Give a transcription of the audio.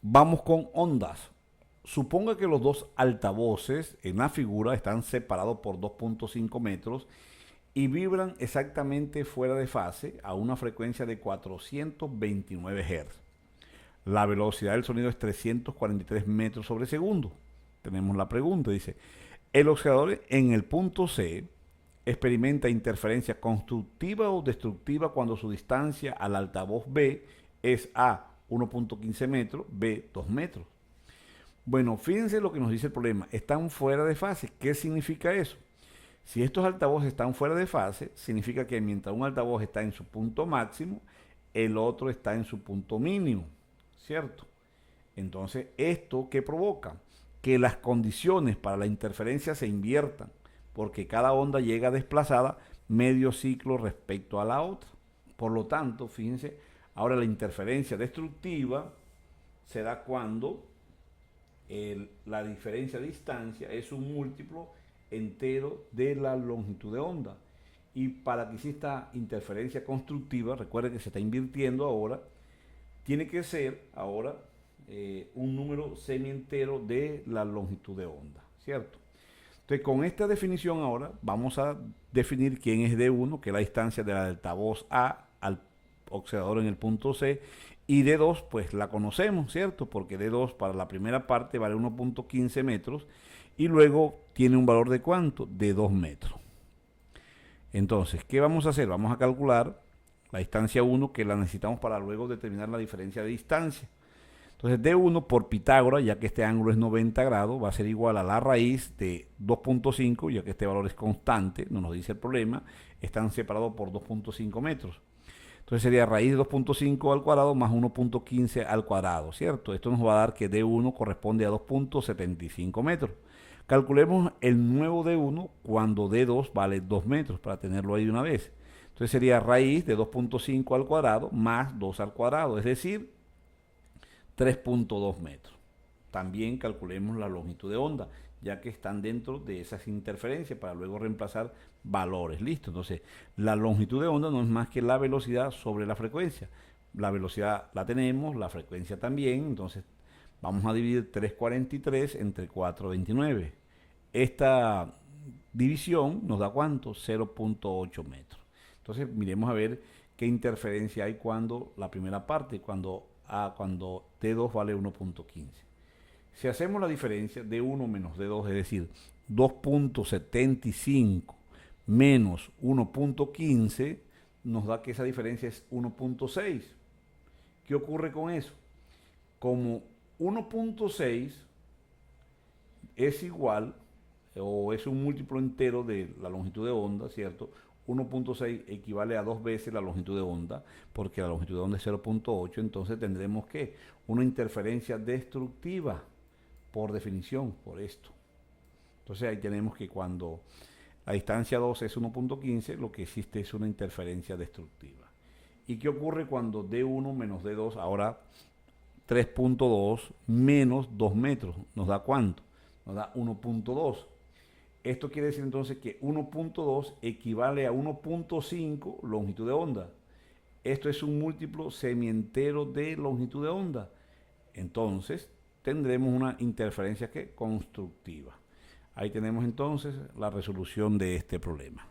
Vamos con ondas. Suponga que los dos altavoces en la figura están separados por 2.5 metros y vibran exactamente fuera de fase a una frecuencia de 429 Hz. La velocidad del sonido es 343 metros sobre segundo. Tenemos la pregunta, dice, el oscilador en el punto C experimenta interferencia constructiva o destructiva cuando su distancia al altavoz B es A, 1.15 metros, B, 2 metros. Bueno, fíjense lo que nos dice el problema. Están fuera de fase. ¿Qué significa eso? Si estos altavoces están fuera de fase, significa que mientras un altavoz está en su punto máximo, el otro está en su punto mínimo, ¿cierto? Entonces, ¿esto qué provoca? Que las condiciones para la interferencia se inviertan, porque cada onda llega desplazada medio ciclo respecto a la otra. Por lo tanto, fíjense, ahora la interferencia destructiva se da cuando la diferencia de distancia es un múltiplo entero de la longitud de onda. Y para que exista interferencia constructiva, recuerden que se está invirtiendo ahora, tiene que ser ahora un número semientero de la longitud de onda, ¿cierto? Entonces, con esta definición ahora vamos a definir quién es D1, que es la distancia del altavoz A al oscilador en el punto C, y D2 pues la conocemos, ¿cierto? Porque D2 para la primera parte vale 1.15 metros y luego tiene un valor de ¿cuánto? De 2 metros. Entonces, ¿qué vamos a hacer? Vamos a calcular la distancia 1 que la necesitamos para luego determinar la diferencia de distancia. Entonces D1 por Pitágoras, ya que este ángulo es 90 grados, va a ser igual a la raíz de 2.5, ya que este valor es constante, no nos dice el problema, están separados por 2.5 metros. Entonces sería raíz de 2.5 al cuadrado más 1.15 al cuadrado, ¿cierto? Esto nos va a dar que D1 corresponde a 2.75 metros. Calculemos el nuevo D1 cuando D2 vale 2 metros, para tenerlo ahí de una vez. Entonces sería raíz de 2.5 al cuadrado más 2 al cuadrado, es decir, 3.2 metros. También calculemos la longitud de onda, ya que están dentro de esas interferencias para luego reemplazar valores. Listo. Entonces, la longitud de onda no es más que la velocidad sobre la frecuencia. La velocidad la tenemos, la frecuencia también. Entonces, vamos a dividir 343 entre 429. Esta división nos da ¿cuánto? 0.8 metros. Entonces, miremos a ver qué interferencia hay cuando la primera parte, cuando T2 vale 1.15. Si hacemos la diferencia de 1 menos D2, es decir, 2.75 menos 1.15, nos da que esa diferencia es 1.6. ¿Qué ocurre con eso? Como 1.6 es igual o es un múltiplo entero de la longitud de onda, ¿cierto? 1.6 equivale a 2 veces la longitud de onda, porque la longitud de onda es 0.8, entonces tendremos que una interferencia destructiva, por definición, por esto. Entonces ahí tenemos que cuando la distancia 2 es 1.15, lo que existe es una interferencia destructiva. ¿Y qué ocurre cuando D1 menos D2, ahora 3.2 menos 2 metros, nos da cuánto? Nos da 1.2. Esto quiere decir entonces que 1.2 equivale a 1.5 longitud de onda. Esto es un múltiplo semientero de longitud de onda. Entonces tendremos una interferencia que constructiva. Ahí tenemos entonces la resolución de este problema.